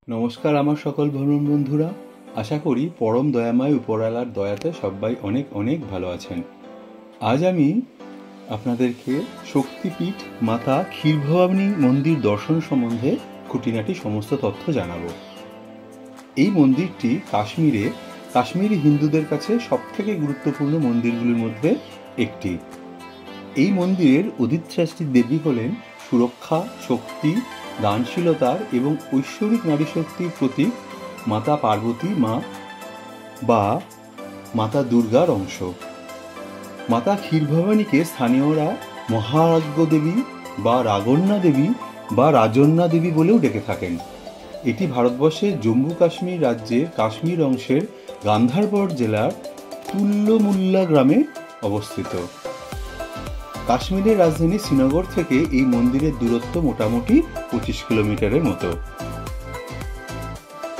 নমস্কার আমার সকল ভ্রমণ বন্ধুরা। আশা করি পরম দয়াময় উপরওয়ালার দয়াতে সবাই অনেক অনেক ভালো আছেন। আজ আমি আপনাদেরকে শক্তিপীঠ মাতা ক্ষীরভবানী মন্দির দর্শন সম্বন্ধে খুঁটিনাটি সমস্ত তথ্য জানাবো। এই মন্দিরটি কাশ্মীরি হিন্দুদের কাছে সবথেকে গুরুত্বপূর্ণ মন্দিরগুলির মধ্যে একটি। এই মন্দিরের অধিষ্ঠাত্রী দেবী হলেন সুরক্ষা, শক্তি, দানশীলতার এবং ঐশ্বরিক নারী শক্তির প্রতীক মাতা পার্বতী বা মাতা দুর্গার অংশ। মাতা ক্ষীরভবানীকে স্থানীয়রা মহারাজ্য দেবী বা রাগন্যা দেবী বা রাজন্যা দেবী বলেও ডেকে থাকেন। এটি ভারতবর্ষের জম্মু কাশ্মীর রাজ্যের কাশ্মীর অংশের গান্ধারবল জেলার তুল্যমুল্লা গ্রামে অবস্থিত। কাশ্মীরের রাজধানী শ্রীনগর থেকে এই মন্দিরের দূরত্ব মোটামুটি 25 কিলোমিটারের মতো।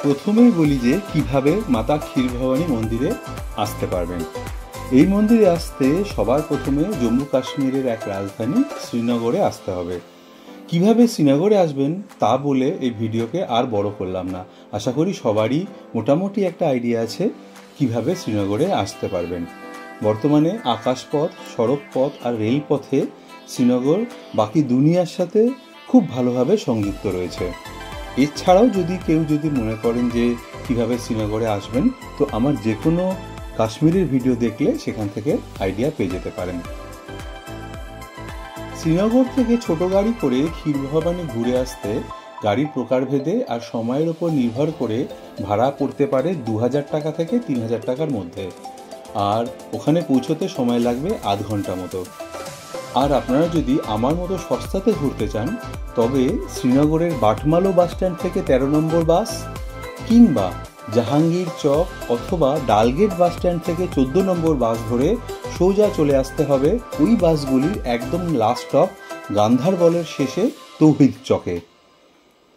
প্রথমেই বলি যে কিভাবে মাতা ক্ষীরভবানী মন্দিরে আসতে পারবেন। এই মন্দিরে আসতে সবার প্রথমে জম্মু কাশ্মীরের এক রাজধানী শ্রীনগরে আসতে হবে। কিভাবে শ্রীনগরে আসবেন তা বলে এই ভিডিওকে আর বড় করলাম না। আশা করি সবারই মোটামুটি একটা আইডিয়া আছে কিভাবে শ্রীনগরে আসতে পারবেন। বর্তমানে আকাশপথ, সড়কপথ আর রেলপথে শ্রীনগর বাকি দুনিয়ার সাথে খুব ভালোভাবে সংযুক্ত রয়েছে। এছাড়াও কেউ যদি মনে করেন যে কিভাবে শ্রীনগরে আসবেন, তো আমার যে কোনো কাশ্মীরের ভিডিও দেখলে সেখান থেকে আইডিয়া পেয়ে যেতে পারেন। শ্রীনগর থেকে ছোট গাড়ি করে ক্ষীরভবানী ঘুরে আসতে গাড়ির প্রকারভেদে আর সময়ের উপর নির্ভর করে ভাড়া পড়তে পারে 2000 টাকা থেকে 3000 টাকার মধ্যে। আর ওখানে পৌঁছতে সময় লাগবে আধ ঘন্টা মতো। আর আপনারা যদি আমার মতো সস্তাতে ঘুরতে চান তবে শ্রীনগরের বাটমালো বাসস্ট্যান্ড থেকে 13 নম্বর বাস, কিংবা জাহাঙ্গীর চক অথবা ডালগেট বাসস্ট্যান্ড থেকে 14 নম্বর বাস ধরে সোজা চলে আসতে হবে ওই বাসগুলির একদম লাস্ট স্টপ গান্ধারবলের শেষে তৌহিদ চকে।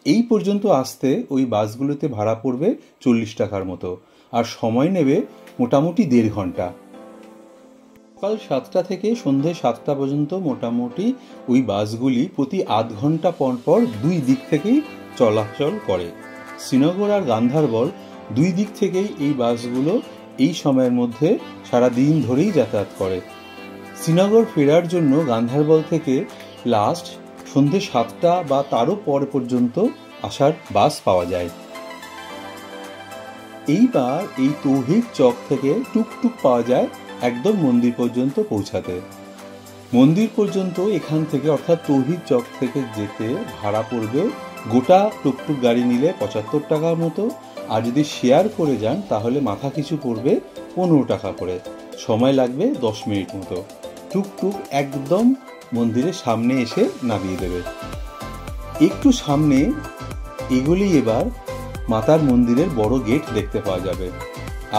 এই পর্যন্ত আসতে ওই বাসগুলোতে ভাড়া পড়বে 40 টাকার মতো, আর সময় নেবে মোটামুটি 1.5 ঘন্টা। সকাল 7টা থেকে সন্ধ্যে 7টা পর্যন্ত মোটামুটি ওই বাসগুলি প্রতি আধ ঘন্টা পর পর দুই দিক থেকেই চলাচল করে। শ্রীনগর আর গান্ধারবল দুই দিক থেকেই এই বাসগুলো এই সময়ের মধ্যে সারা দিন ধরেই যাতায়াত করে। শ্রীনগর ফেরার জন্য গান্ধারবল থেকে লাস্ট সন্ধ্যে 7টা বা তারও পর পর্যন্ত আসার বাস পাওয়া যায়। এইবার এই তৌহিদ চক থেকে টুকটুক পাওয়া যায় একদম মন্দির পর্যন্ত পৌঁছাতে। মন্দির পর্যন্ত এখান থেকে অর্থাৎ তৌহিদ চক থেকে যেতে ভাড়া পড়বে গোটা টুকটুক গাড়ি নিলে 75 টাকার মতো, আর যদি শেয়ার করে যান তাহলে মাথা কিছু পড়বে 15 টাকা করে। সময় লাগবে 10 মিনিট মতো। টুকটুক একদম মন্দিরের সামনে এসে নামিয়ে দেবে। একটু সামনে এগুলি এবার মাতার মন্দিরের বড় গেট দেখতে পাওয়া যাবে।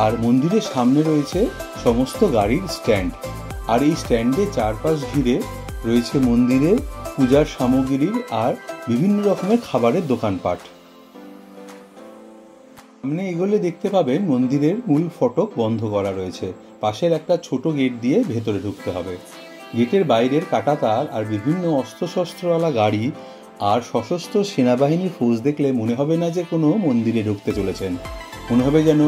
আর মন্দিরের সামনে রয়েছে সমস্ত গাড়ির স্ট্যান্ড, আর এই স্ট্যান্ডে চারপাশ ঘিরে রয়েছে মন্দিরের পূজার সামগ্রীর আর বিভিন্ন রকমের খাবারের দোকানপাট। সামনে এগোলে দেখতে পাবেন মন্দিরের মূল ফটক বন্ধ করা রয়েছে। পাশের একটা ছোট গেট দিয়ে ভেতরে ঢুকতে হবে। গেটের বাইরের কাঁটাতার আর বিভিন্ন অস্ত্রশস্ত্রওয়ালা গাড়ি আর সশস্ত্র সেনাবাহিনীর ফৌজ দেখলে মনে হবে না যে কোনো মন্দিরে ঢুকতে চলেছেন, মনে হবে যেন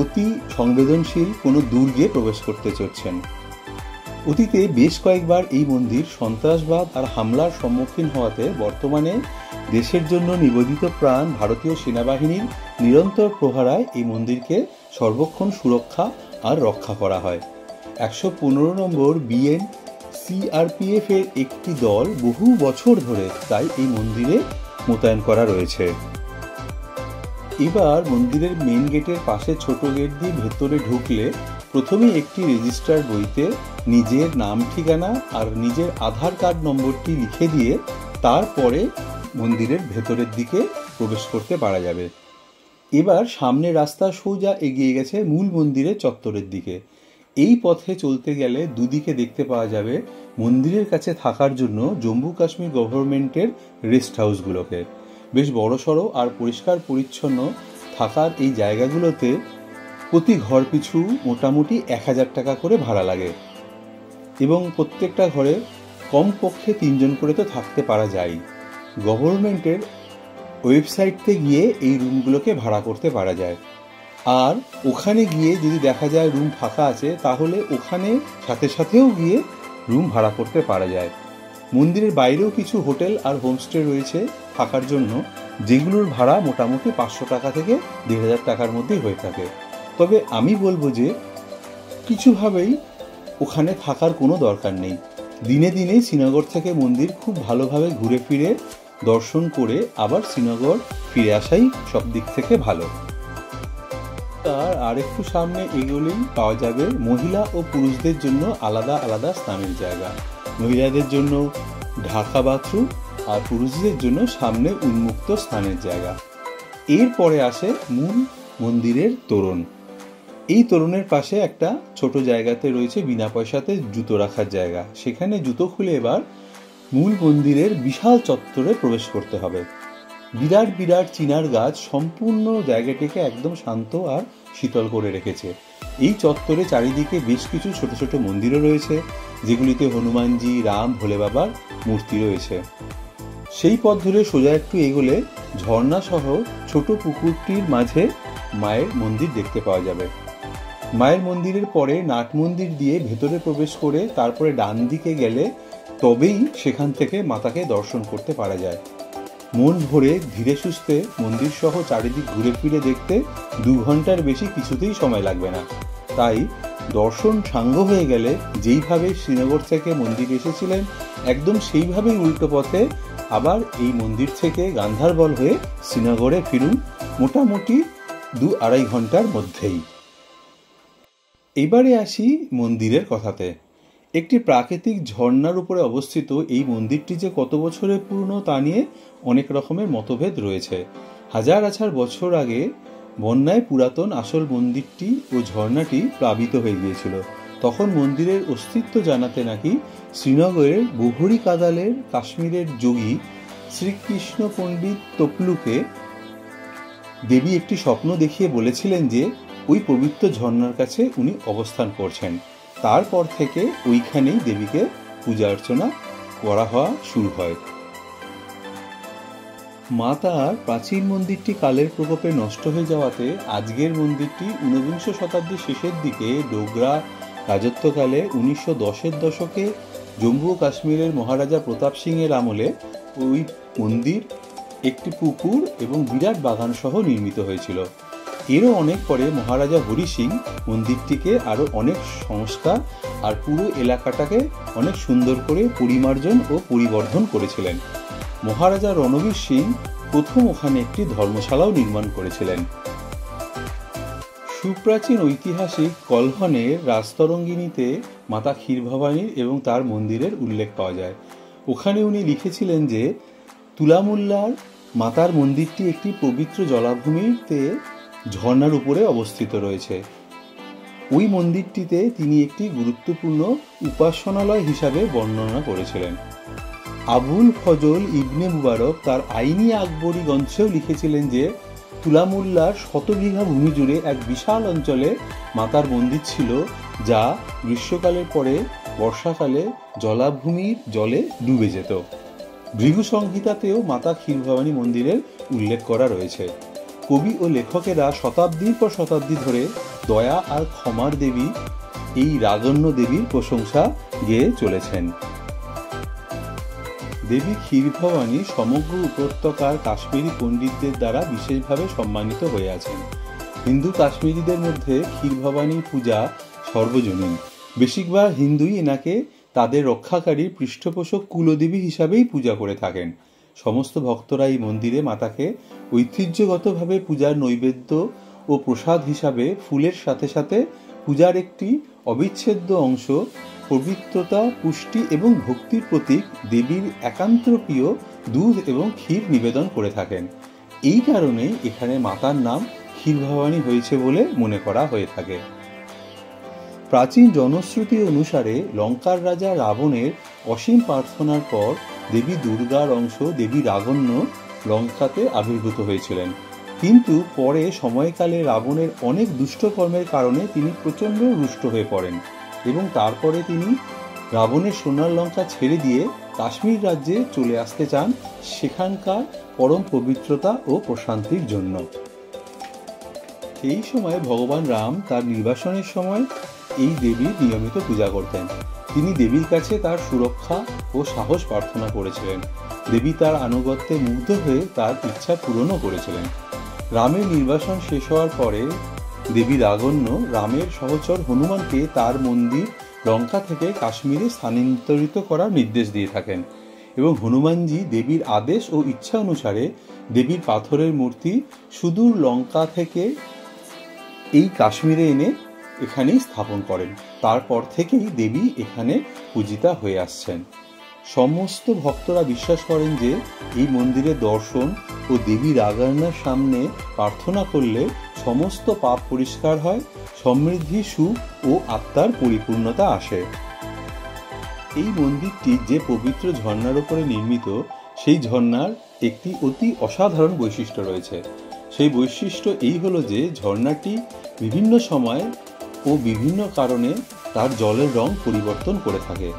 অতি সংবেদনশীল কোনো দুর্গে প্রবেশ করতে চলছেন। অতীতে বেশ কয়েকবার এই মন্দির সন্ত্রাসবাদ আর হামলার সম্মুখীন হওয়াতে বর্তমানে দেশের জন্য নিবেদিত প্রাণ ভারতীয় সেনাবাহিনীর নিরন্তর প্রহরায় এই মন্দিরকে সর্বক্ষণ সুরক্ষা আর রক্ষা করা হয়। 115 নম্বর বিএন সিআরপিএফ এর একটি দল বহু বছর ধরে তাই এই মন্দিরে মোতায়েন করা রয়েছে। এবার মন্দিরের মেন গেটের পাশে ছোট গেট দিয়ে ভেতরে ঢুকলে প্রথমেই একটি রেজিস্টার বইতে নিজের নাম, ঠিকানা আর নিজের আধার কার্ড নম্বরটি লিখে দিয়ে তারপরে মন্দিরের ভেতরের দিকে প্রবেশ করতে পারা যাবে। এবার সামনে রাস্তা সোজা এগিয়ে গেছে মূল মন্দিরের চত্বরের দিকে। এই পথে চলতে গেলে দুদিকে দেখতে পাওয়া যাবে মন্দিরের কাছে থাকার জন্য জম্মু কাশ্মীর গভর্নমেন্টের রেস্ট হাউসগুলোকে। বেশ বড়সড় আর পরিষ্কার পরিচ্ছন্ন থাকার এই জায়গাগুলোতে প্রতি ঘর পিছু মোটামুটি 1000 টাকা করে ভাড়া লাগে, এবং প্রত্যেকটা ঘরে কমপক্ষে 3 জন করে তো থাকতে পারা যায়। গভর্নমেন্টের ওয়েবসাইটে গিয়ে এই রুমগুলোকে ভাড়া করতে পারা যায়। আর ওখানে গিয়ে যদি দেখা যায় রুম ফাঁকা আছে, তাহলে ওখানে সাথে সাথেও গিয়ে রুম ভাড়া করতে পারা যায়। মন্দিরের বাইরেও কিছু হোটেল আর হোমস্টে রয়েছে থাকার জন্য, যেগুলোর ভাড়া মোটামুটি 500 টাকা থেকে 1500 টাকার মধ্যেই হয়ে থাকে। তবে আমি বলবো যে কিছুভাবেই ওখানে থাকার কোনো দরকার নেই। দিনে দিনে শ্রীনগর থেকে মন্দির খুব ভালোভাবে ঘুরে ফিরে দর্শন করে আবার শ্রীনগর ফিরে আসাই সব দিক থেকে ভালো। তার আরেকটু সামনে এগোলেই পাওয়া যাবে মহিলা ও পুরুষদের জন্য আলাদা আলাদা স্নানের জায়গা। মহিলাদের জন্য ঢাকা বাথরুম আর পুরুষদের জন্য সামনে উন্মুক্ত স্নানের জায়গা। এরপরে আসে মূল মন্দিরের তোরণ। এই তোরণের পাশে একটা ছোট জায়গাতে রয়েছে বিনা পয়সাতে জুতো রাখার জায়গা। সেখানে জুতো খুলে এবার মূল মন্দিরের বিশাল চত্বরে প্রবেশ করতে হবে। বিরাট বিরাট চিনার গাছ সম্পূর্ণ জায়গাটিকে একদম শান্ত আর শীতল করে রেখেছে। এই চত্বরে চারিদিকে বেশ কিছু ছোট ছোট মন্দিরও রয়েছে, যেগুলিতে হনুমানজি, রাম, ভোলে বাবার মূর্তি রয়েছে। সেই পথ ধরে সোজা একটু এগোলে ঝর্ণা সহ ছোট পুকুরটির মাঝে মায়ের মন্দির দেখতে পাওয়া যাবে। মায়ের মন্দিরের পরে নাট মন্দির দিয়ে ভেতরে প্রবেশ করে তারপরে ডান দিকে গেলে তবেই সেখান থেকে মাতাকে দর্শন করতে পারা যায়। মন ভরে ধীরে সুস্থে মন্দির সহ চারিদিক ঘুরে ফিরে দেখতে 2 ঘন্টার বেশি কিছুতেই সময় লাগবে না। তাই দর্শন সাঙ্গ হয়ে গেলে যেইভাবে শ্রীনগর থেকে মন্দির এসেছিলেন একদম সেইভাবেই উল্টো পথে আবার এই মন্দির থেকে গান্ধারবল হয়ে শ্রীনগরে ফিরুন মোটামুটি 2-2.5 ঘন্টার মধ্যেই। এবারে আসি মন্দিরের কথাতে। একটি প্রাকৃতিক ঝর্ণার উপরে অবস্থিত এই মন্দিরটি যে কত বছরের পুরনো তা নিয়ে অনেক রকমের মতভেদ রয়েছে। হাজার হাজার বছর আগে বন্যায় পুরাতন আসল মন্দিরটি ও ঝর্ণাটি প্লাবিত হয়ে গিয়েছিল। তখন মন্দিরের অস্তিত্ব জানাতে নাকি শ্রীনগরের বহরি কাদালের কাশ্মীরের যোগী শ্রীকৃষ্ণ পণ্ডিত তপলুকে দেবী একটি স্বপ্ন দেখিয়ে বলেছিলেন যে ওই পবিত্র ঝর্ণার কাছে উনি অবস্থান করছেন। তারপর থেকে ওইখানেই দেবীকে পূজা অর্চনা করা হওয়া শুরু হয়। মাতার প্রাচীন মন্দিরটি কালের প্রকোপে নষ্ট হয়ে যাওয়াতে আজকের মন্দিরটি 19 শতাব্দীর শেষের দিকে ডোগরা রাজত্বকালে 1910-এর দশকে জম্মু ও কাশ্মীরের মহারাজা প্রতাপ সিং এর আমলে ওই মন্দির একটি পুকুর এবং বিরাট বাগান সহ নির্মিত হয়েছিল। এরও অনেক পরে মহারাজা হরি সিং মন্দিরটিকে আরও অনেক সংস্কার আর পুরো এলাকাটাকে অনেক সুন্দর করে পরিমার্জন ও পরিবর্ধন করেছিলেন। মহারাজা রণবীর সিং প্রথম ওখানে একটি ধর্মশালাও নির্মাণ করেছিলেন। সুপ্রাচীন ঐতিহাসিক কলহনের রাজতরঙ্গিনীতে মাতা ক্ষীরভবানীর এবং তার মন্দিরের উল্লেখ পাওয়া যায়। ওখানে উনি লিখেছিলেন যে তুলামুল্লার মাতার মন্দিরটি একটি পবিত্র জলাভূমিতে ঝর্ণার উপরে অবস্থিত রয়েছে। ওই মন্দিরটিতে তিনি একটি গুরুত্বপূর্ণ উপাসনালয় হিসাবে বর্ণনা করেছিলেন। আবুল ফজল ইবনে মুবারক তার আইনি আকবরী গ্রন্থেও লিখেছিলেন যে তুলামুল্লার 100 বিঘা ভূমি জুড়ে এক বিশাল অঞ্চলে মাতার মন্দির ছিল, যা গ্রীষ্মকালের পরে বর্ষাকালে জলাভূমির জলে ডুবে যেত। ভৃগু সংহিতাতেও মাতা ক্ষীরভবানী মন্দিরের উল্লেখ করা রয়েছে। কবি ও লেখকেরা শতাব্দীর পর শতাব্দী ধরে দয়া আর ক্ষমার দেবী এই রাগণ্য দেবীর প্রশংসা গেয়ে চলেছেন। দেবী ক্ষীরভবানী সমগ্র উপত্যকার কাশ্মীরি পণ্ডিতদের দ্বারা বিশেষভাবে সম্মানিত হয়ে আছেন। হিন্দু কাশ্মীরিদের মধ্যে ক্ষীরভবানীর পূজা সর্বজনীন। বেশিরভাগ হিন্দুই এনাকে তাদের রক্ষাকারী পৃষ্ঠপোষক কুলদেবী হিসাবেই পূজা করে থাকেন। সমস্ত ভক্তরা এই মন্দিরে মাতাকে ঐতিহ্যগতভাবে পূজার নৈবেদ্য ও প্রসাদ হিসাবে ফুলের সাথে সাথে পূজার একটি অবিচ্ছেদ্য অংশ পবিত্রতা, পুষ্টি এবং ভক্তির প্রতীক দেবীর একান্ত প্রিয় দুধ এবং ক্ষীর নিবেদন করে থাকেন। এই কারণেই এখানে মাতার নাম ক্ষীরভবানী হয়েছে বলে মনে করা হয়ে থাকে। প্রাচীন জনশ্রুতি অনুসারে লঙ্কার রাজা রাবণের অসীম প্রার্থনার পর দেবী দুর্গার অংশ দেবী রাগণ্য লঙ্কাতে আবির্ভূত হয়েছিলেন। কিন্তু পরে সময়কালে রাবণের অনেক দুষ্টকর্মের কারণে তিনি প্রচণ্ড রুষ্ট হয়ে পড়েন এবং তারপরে তিনি রাবণের সোনার লঙ্কা ছেড়ে দিয়ে কাশ্মীর রাজ্যে চলে আসতে চান সেখানকার পরম পবিত্রতা ও প্রশান্তির জন্য। এই সময় ভগবান রাম তার নির্বাসনের সময় এই দেবীর নিয়মিত পূজা করতেন। তিনি দেবীর কাছে তার সুরক্ষা ও সাহস প্রার্থনা করেছিলেন। দেবী তার আনুগত্যে মুগ্ধ হয়ে তার ইচ্ছা পূরণও করেছিলেন। রামের নির্বাসন শেষ হওয়ার পরে দেবী রাগণ্য রামের সহচর হনুমানকে তার মন্দির লঙ্কা থেকে কাশ্মীরে স্থানান্তরিত করার নির্দেশ দিয়ে থাকেন এবং হনুমানজি দেবীর আদেশ ও ইচ্ছা অনুসারে দেবীর পাথরের মূর্তি সুদূর লঙ্কা থেকে এই কাশ্মীরে এনে এখানেই স্থাপন করেন। তারপর থেকেই দেবী এখানে পূজিতা হয়ে আসছেন। সমস্ত ভক্তরা বিশ্বাস করেন যে এই মন্দিরে দর্শন ও দেবী রাগান্নার সামনে প্রার্থনা করলে সমস্ত পাপ পরিষ্কার হয়, সমৃদ্ধি, সুখ ও আত্মার পরিপূর্ণতা আসে। এই মন্দিরটি যে পবিত্র ঝর্ণার উপরে নির্মিত, সেই ঝর্ণার একটি অতি অসাধারণ বৈশিষ্ট্য রয়েছে। সেই বৈশিষ্ট্য এই হলো যে ঝর্ণাটি বিভিন্ন সময় ও বিভিন্ন কারণে তার জলের রং পরিবর্তন করে থাকে।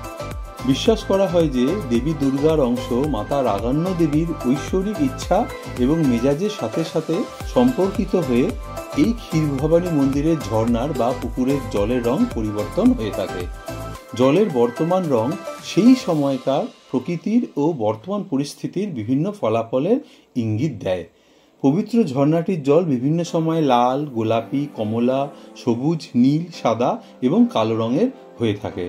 বিশ্বাস করা হয় যে দেবী দুর্গার অংশ মাতা রাগান্ন দেবীর ঐশ্বরিক ইচ্ছা এবং মেজাজের সাথে সাথে সম্পর্কিত হয়ে এই ক্ষীরভবানী মন্দিরের ঝর্ণার বা পুকুরের জলের রং পরিবর্তন হয়ে থাকে। জলের বর্তমান রং সেই সময়কার প্রকৃতির ও বর্তমান পরিস্থিতির বিভিন্ন ফলাফলের ইঙ্গিত দেয়। পবিত্র ঝর্ণাটির জল বিভিন্ন সময় লাল, গোলাপি, কমলা, সবুজ, নীল, সাদা এবং কালো রঙের হয়ে থাকে।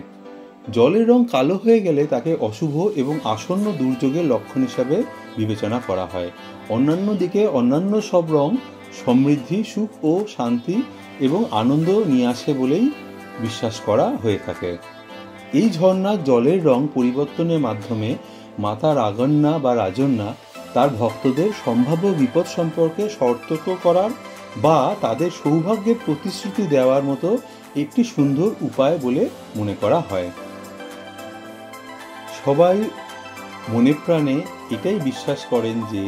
জলের রং কালো হয়ে গেলে তাকে অশুভ এবং আসন্ন দুর্যোগের লক্ষণ হিসাবে বিবেচনা করা হয়। অন্যান্য দিকে অন্যান্য সব রং সমৃদ্ধি, সুখ ও শান্তি এবং আনন্দ নিয়ে আসে বলেই বিশ্বাস করা হয়ে থাকে। এই ঝর্ণার জলের রং পরিবর্তনের মাধ্যমে মাতা রাগন্না বা রাজন্যা তার ভক্তদের সম্ভাব্য বিপদ সম্পর্কে সতর্ক করার বা তাদের সৌভাগ্যের প্রতিশ্রুতি দেওয়ার মতো একটি সুন্দর উপায় বলে মনে করা হয়। সবাই মনে প্রাণে এটাই বিশ্বাস করেন যে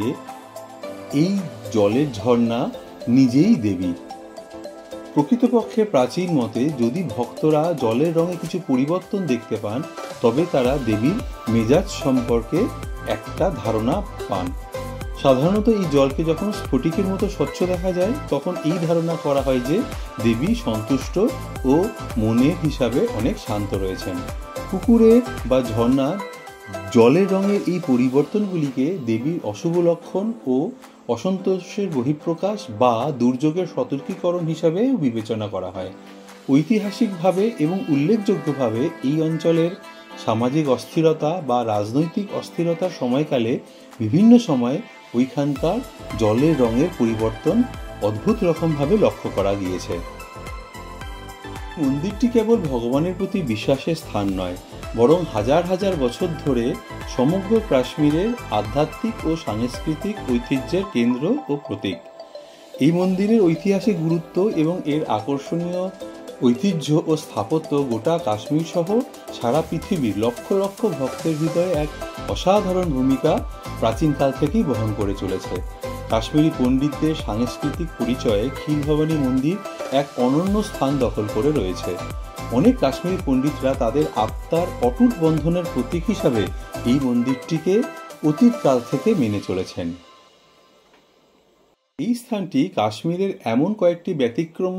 এই জলের ঝর্ণা নিজেই দেবী। প্রকৃতপক্ষে প্রাচীন মতে যদি ভক্তরা জলের রঙে কিছু পরিবর্তন দেখতে পান, তবে তারা দেবীর মেজাজ সম্পর্কে একটা ধারণা পান। সাধারণত এই জলকে যখন স্ফটিকের মতো স্বচ্ছ দেখা যায়, তখন এই ধারণা করা হয় যে দেবী সন্তুষ্ট ও মনের হিসাবে অনেক শান্ত রয়েছেন। পুকুরে বা ঝর্ণার জলের রঙের এই পরিবর্তনগুলিকে দেবীর অশুভ লক্ষণ ও অসন্তোষের বহিঃপ্রকাশ বা দুর্যোগের সতর্কীকরণ হিসাবে বিবেচনা করা হয়। ঐতিহাসিকভাবে এবং উল্লেখযোগ্যভাবে এই অঞ্চলের সামাজিক অস্থিরতা বা রাজনৈতিক অস্থিরতার সময়কালে বিভিন্ন সময় ওইখানকার জলের রঙের পরিবর্তন অদ্ভুত রকমভাবে লক্ষ্য করা গিয়েছে। মন্দিরটি কেবল ভগবানের প্রতি বিশ্বাসের স্থান নয়, বরং হাজার হাজার বছর ধরে সমগ্র কাশ্মীরের আধ্যাত্মিক ও সাংস্কৃতিক ঐতিহ্যের কেন্দ্র ও প্রতীক। এই মন্দিরের ঐতিহাসিক গুরুত্ব এবং এর আকর্ষণীয় ঐতিহ্য ও স্থাপত্য গোটা কাশ্মীর সহ সারা পৃথিবীর লক্ষ লক্ষ ভক্তের হৃদয়ে এক অসাধারণ ভূমিকা প্রাচীনকাল থেকেই বহন করে চলেছে। কাশ্মীরি পণ্ডিতদের সাংস্কৃতিক পরিচয়ে ক্ষীরভবানী মন্দির এক অনন্য স্থান দখল করে রয়েছে। অনেক কাশ্মীরি পণ্ডিতরা তাদের আত্মার অটুট বন্ধনের প্রতীক হিসাবে এই মন্দিরটিকে অতীতকাল থেকে মেনে চলেছেন। এই স্থানটি কাশ্মীরের এমন কয়েকটি ব্যতিক্রম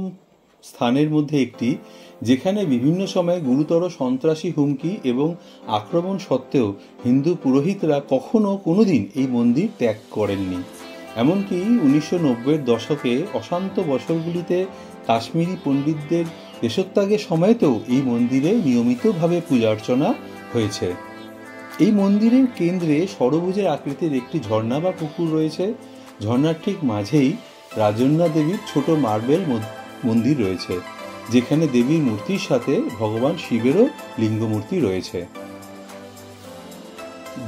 স্থানের মধ্যে একটি, যেখানে বিভিন্ন সময়ে গুরুতর সন্ত্রাসী হুমকি এবং আক্রমণ সত্ত্বেও হিন্দু পুরোহিতরা কখনো কোনোদিন এই মন্দির ত্যাগ করেননি। এমনকি 1990-এর দশকে অশান্ত বছরগুলিতে কাশ্মীরি পণ্ডিতদের দেশত্যাগের সময়তেও এই মন্দিরে নিয়মিতভাবে পূজা অর্চনা হয়েছে। এই মন্দিরের কেন্দ্রে ষড়ভুজের আকৃতির একটি ঝর্ণা বা পুকুর রয়েছে। ঝর্ণার ঠিক মাঝেই রাজন্যা দেবীর ছোট মার্বেল মন্দির রয়েছে, যেখানে দেবীর মূর্তির সাথে ভগবান শিবেরও লিঙ্গমূর্তি রয়েছে।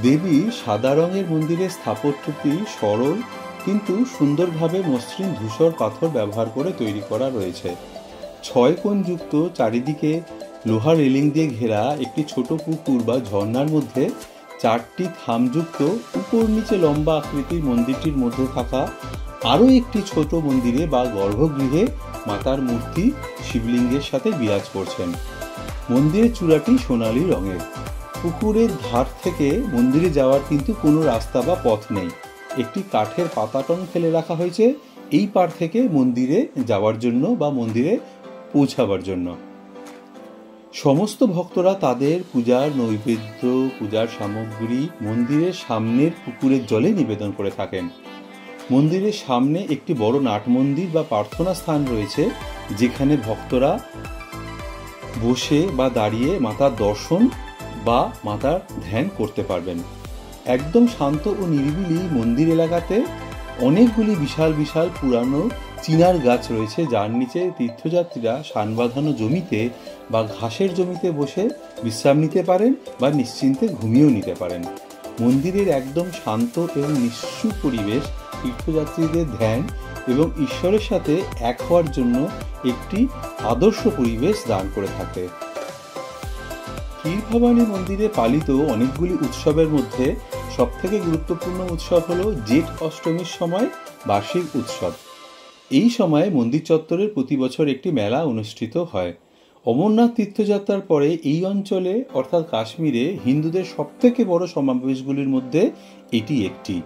দেবীর সাদা রঙের মন্দিরের স্থাপত্যটি সরল কিন্তু সুন্দরভাবে মসৃণ ধূসর পাথর ব্যবহার করে তৈরি করা রয়েছে। 6 কোণযুক্ত চারিদিকে লোহার রেলিং দিয়ে ঘেরা একটি ছোট পুকুর বা ঝর্ণার মধ্যে 4টি থামযুক্ত উপর নিচে লম্বা আকৃতির মন্দিরটির মধ্যে থাকা আরও একটি ছোট মন্দিরে বা গর্ভগৃহে মাতার মূর্তি শিবলিঙ্গের সাথে বিরাজ করছেন। মন্দিরের চূড়াটি সোনালী রঙের। পুকুরের ধার থেকে মন্দিরে যাওয়ার কিন্তু কোনো রাস্তা বা পথ নেই। একটি কাঠের পাতাটন ফেলে রাখা হয়েছে এই পার থেকে মন্দিরে যাওয়ার জন্য বা মন্দিরে পৌঁছাবার জন্য। সমস্ত ভক্তরা তাদের পূজার নৈবেদ্য, পূজার সামগ্রী মন্দিরের সামনের পুকুরের জলে নিবেদন করে থাকেন। মন্দিরের সামনে একটি বড় নাট মন্দির বা প্রার্থনা স্থান রয়েছে, যেখানে ভক্তরা বসে বা দাঁড়িয়ে মাতার দর্শন বা মাতার ধ্যান করতে পারবেন। একদম শান্ত ও নিরিবিলি মন্দির এলাকাতে অনেকগুলি বিশাল বিশাল পুরানো চিনার গাছ রয়েছে, যার নিচে তীর্থযাত্রীরা সান বাঁধানো জমিতে বা ঘাসের জমিতে বসে বিশ্রাম নিতে পারেন বা নিশ্চিন্তে ঘুমিয়েও নিতে পারেন। মন্দিরের একদম শান্ত এবং নিঃস্ব পরিবেশ তীর্থযাত্রীদের ধ্যান এবং ঈশ্বরের সাথে এক হওয়ার জন্য একটি আদর্শ পরিবেশ দান করে থাকে। ক্ষীরভবানী মন্দিরে পালিত অনেকগুলি উৎসবের মধ্যে সবথেকে গুরুত্বপূর্ণ উৎসব হলো জেঠ অষ্টমীর সময় বার্ষিক উৎসব। এই সময় মন্দির চত্বরের প্রতি বছর একটি মেলা অনুষ্ঠিত হয়। অমরনাথ তীর্থযাত্রার পরে এই অঞ্চলে অর্থাৎ কাশ্মীরে হিন্দুদের সবথেকে বড় সমাবেশগুলির মধ্যে এটি একটি।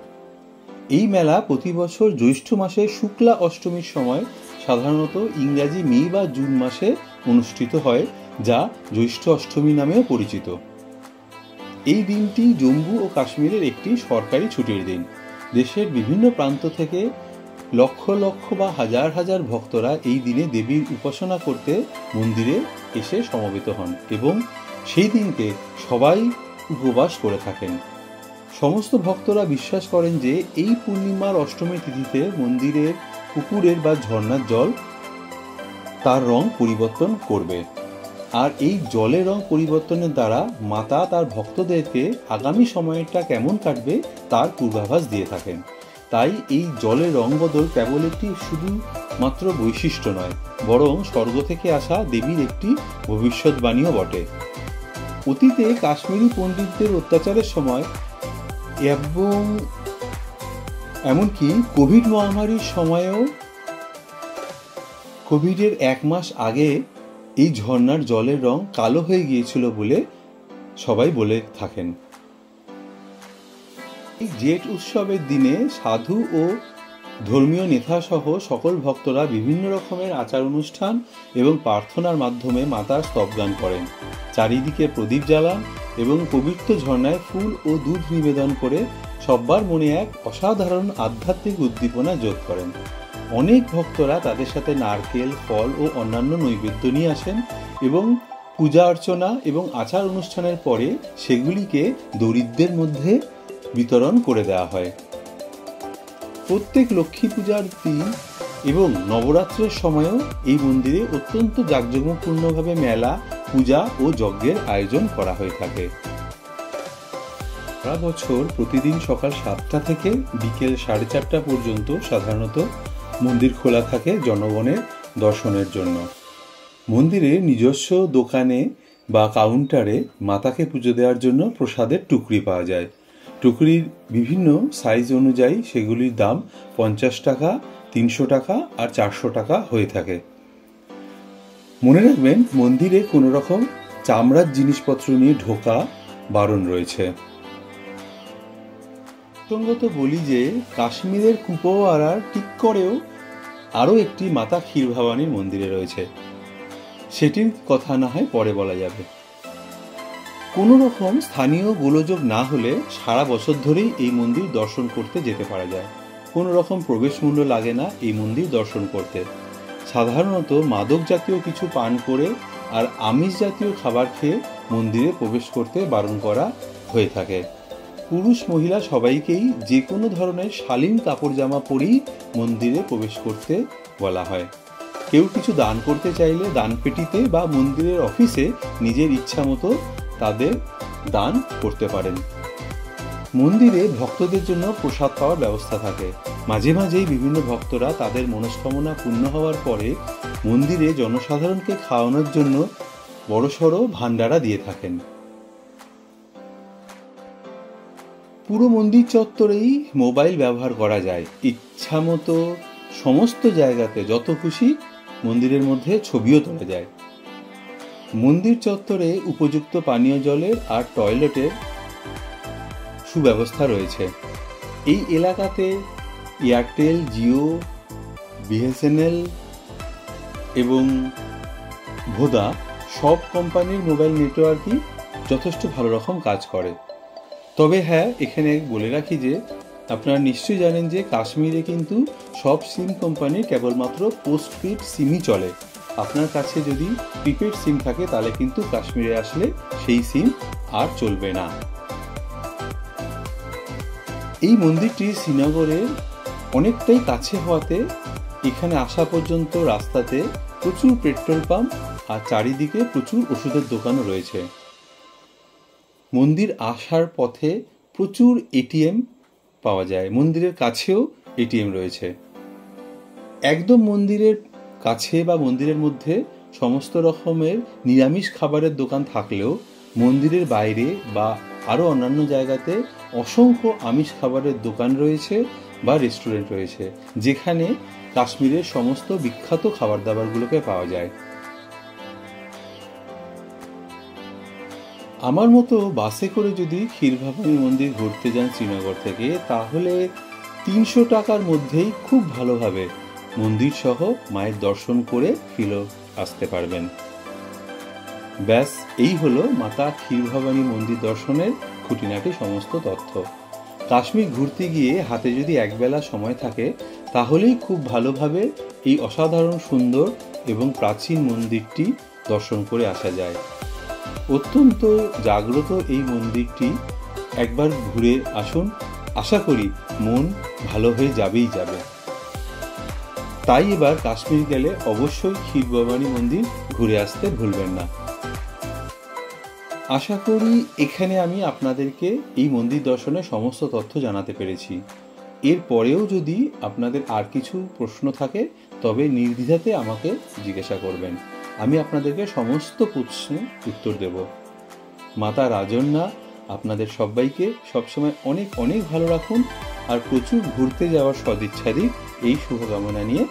এই মেলা প্রতি বছর জ্যৈষ্ঠ মাসের শুক্লা অষ্টমীর সময়, সাধারণত ইংরাজি মে বা জুন মাসে অনুষ্ঠিত হয়, যা জ্যৈষ্ঠ অষ্টমী নামেও পরিচিত। এই দিনটি জম্মু ও কাশ্মীরের একটি সরকারি ছুটির দিন। দেশের বিভিন্ন প্রান্ত থেকে লক্ষ লক্ষ বা হাজার হাজার ভক্তরা এই দিনে দেবীর উপাসনা করতে মন্দিরে এসে সমবেত হন এবং সেই দিনকে সবাই উপবাস করে থাকেন। সমস্ত ভক্তরা বিশ্বাস করেন যে এই পূর্ণিমার অষ্টমী তিথিতে মন্দিরের পুকুরের বা ঝর্ণার জল তার রং পরিবর্তন করবে, আর এই জলের রং পরিবর্তনের দ্বারা মাতা তার ভক্তদেরকে আগামী সময়টা কেমন কাটবে তার পূর্বাভাস দিয়ে থাকেন। তাই এই জলের রং বদল কেবল একটি শুধুমাত্র বৈশিষ্ট্য নয়, বরং স্বর্গ থেকে আসা দেবীর একটি ভবিষ্যৎবাণীও বটে। অতীতে কাশ্মীরি পণ্ডিতদের অত্যাচারের সময় এবং এমনকি কোভিড মহামারীর সময়েও কোভিডের 1 মাস আগে এই ঝর্ণার জলের রং কালো হয়ে গিয়েছিল বলে সবাই বলে থাকেন। এই জেঠ উৎসবের দিনে সাধু ও ধর্মীয় নেতা সহ সকল ভক্তরা বিভিন্ন রকমের আচার অনুষ্ঠান এবং প্রার্থনার মাধ্যমে মাতার স্তবগান করেন, চারিদিকে প্রদীপ জ্বালান এবং পবিত্র ঝর্ণায় ফুল ও দুধ নিবেদন করে সবার মনে এক অসাধারণ আধ্যাত্মিক উদ্দীপনা যোগ করেন। অনেক ভক্তরা তাদের সাথে নারকেল, ফল ও অন্যান্য নৈবেদ্য নিয়ে আসেন এবং পূজা অর্চনা এবং আচার অনুষ্ঠানের পরে সেগুলিকে দরিদ্রদের মধ্যে বিতরণ করে দেওয়া হয়। প্রত্যেক লক্ষ্মী পূজার দিন এবং নবরাত্রের সময়ও এই মন্দিরে অত্যন্ত জাঁকজমকপূর্ণভাবে মেলা, পূজা ও যজ্ঞের আয়োজন করা হয়ে থাকে। সারা বছর প্রতিদিন সকাল 7টা থেকে বিকেল 4:30 পর্যন্ত সাধারণত মন্দির খোলা থাকে জনগণের দর্শনের জন্য। মন্দিরে নিজস্ব দোকানে বা কাউন্টারে মাতাকে পুজো দেওয়ার জন্য প্রসাদের টুকরি পাওয়া যায়। টুকরির বিভিন্ন সাইজ অনুযায়ী সেগুলির দাম 50 টাকা, 300 টাকা আর 400 টাকা হয়ে থাকে। মনে রাখবেন, মন্দিরে কোনো রকম চামড়ার জিনিসপত্র নিয়ে ঢোকা বারণ রয়েছে। প্রসঙ্গত বলি যে কাশ্মীরের কুপওয়ারার ঠিক করেও আরও একটি মাতা ক্ষীরভবানীর মন্দিরে রয়েছে, সেটির কথা না হয় পরে বলা যাবে। কোনো রকম স্থানীয় গোলযোগ না হলে সারা বছর ধরেই এই মন্দির দর্শন করতে যেতে পারা যায়। কোনো রকম প্রবেশ মূল্য লাগে না এই মন্দির দর্শন করতে। সাধারণত মাদক জাতীয় কিছু পান করে আর আমিষ জাতীয় খাবার খেয়ে মন্দিরে প্রবেশ করতে বারণ করা হয়ে থাকে। পুরুষ মহিলা সবাইকেই যে কোনো ধরনের শালীন কাপড় জামা পরেই মন্দিরে প্রবেশ করতে বলা হয়। কেউ কিছু দান করতে চাইলে দানপেটিতে বা মন্দিরের অফিসে নিজের ইচ্ছা মতো তাদের দান করতে পারেন। মন্দিরে ভক্তদের জন্য প্রসাদ পাওয়ার ব্যবস্থা থাকে। মাঝে মাঝেই বিভিন্ন ভক্তরা তাদের মনস্কামনা পূর্ণ হওয়ার পরে মন্দিরে জনসাধারণকে খাওয়ানোর জন্য বড়সড় ভান্ডারা দিয়ে থাকেন। পুরো মন্দির চত্বরেই মোবাইল ব্যবহার করা যায়। ইচ্ছা মতো সমস্ত জায়গাতে যত খুশি মন্দিরের মধ্যে ছবিও তোলা যায়। মন্দির চত্বরে উপযুক্ত পানীয় জলের আর টয়লেটের সুব্যবস্থা রয়েছে। এই এলাকাতে এয়ারটেল, জিও, বিএসএনএল এবং ভোদা সব কোম্পানির মোবাইল নেটওয়ার্কই যথেষ্ট ভালো রকম কাজ করে। তবে হ্যাঁ, এখানে বলে রাখি যে আপনারা নিশ্চয়ই জানেন যে কাশ্মীরে কিন্তু সব সিম কোম্পানির কেবলমাত্র পোস্টপেড সিমই চলে। আপনার কাছে যদি প্রিপেড সিম থাকে তাহলে কিন্তু কাশ্মীরে আসলে সেই সিম আর চলবে না। এই মন্দিরটি শ্রীনগরের অনেকটাই কাছে হওয়াতে এখানে আসা পর্যন্ত রাস্তাতে প্রচুর পেট্রোল পাম্প আর চারিদিকে প্রচুর ওষুধের দোকানও রয়েছে। মন্দির আসার পথে প্রচুর এটিএম পাওয়া যায়, মন্দিরের কাছেও এটিএম রয়েছে। একদম মন্দিরের কাছে বা মন্দিরের মধ্যে সমস্ত রকমের নিরামিষ খাবারের দোকান থাকলেও মন্দিরের বাইরে বা আরও অন্যান্য জায়গাতে অসংখ্য আমিষ খাবারের দোকান রয়েছে বা রেস্টুরেন্ট রয়েছে, যেখানে কাশ্মীরের সমস্ত বিখ্যাত খাবার দাবারগুলোকে পাওয়া যায়। আমার মতো বাসে করে যদি ক্ষীরভবানী মন্দির ঘুরতে যান শ্রীনগর থেকে, তাহলে 300 টাকার মধ্যেই খুব ভালোভাবে মন্দির সহ মায়ের দর্শন করে ফিরে আসতে পারবেন। ব্যাস, এই হলো মাতা ক্ষীরভবানী মন্দির দর্শনের খুঁটিনাটি সমস্ত তথ্য। কাশ্মীর ঘুরতে গিয়ে হাতে যদি একবেলা সময় থাকে তাহলেই খুব ভালোভাবে এই অসাধারণ সুন্দর এবং প্রাচীন মন্দিরটি দর্শন করে আসা যায়। অত্যন্ত জাগ্রত এই মন্দিরটি একবার ঘুরে আসুন, আশা করি মন ভালো হয়ে যাবেই যাবে। তাই এবার কাশ্মীর গেলে অবশ্যই ক্ষীরভবানী মন্দির ঘুরে আসতে ভুলবেন না। আশা করি এখানে আমি আপনাদেরকে এই মন্দির দর্শনের সমস্ত তথ্য জানাতে পেরেছি। এর পরেও যদি আপনাদের আর কিছু প্রশ্ন থাকে তবে নির্দ্বিধাতে আমাকে জিজ্ঞাসা করবেন, আমি আপনাদেরকে সমস্ত প্রশ্নের উত্তর দেব। মাতা রাজন্যা আপনাদের সবাইকে সবসময় অনেক অনেক ভালো রাখুন আর প্রচুর ঘুরতে যাওয়ার সদিচ্ছা দিক, এই শুভকামনা নিয়ে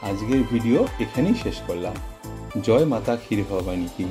আজকের ভিডিও এখানেই শেষ করলাম। জয় মাতা ক্ষীরভবানী কি।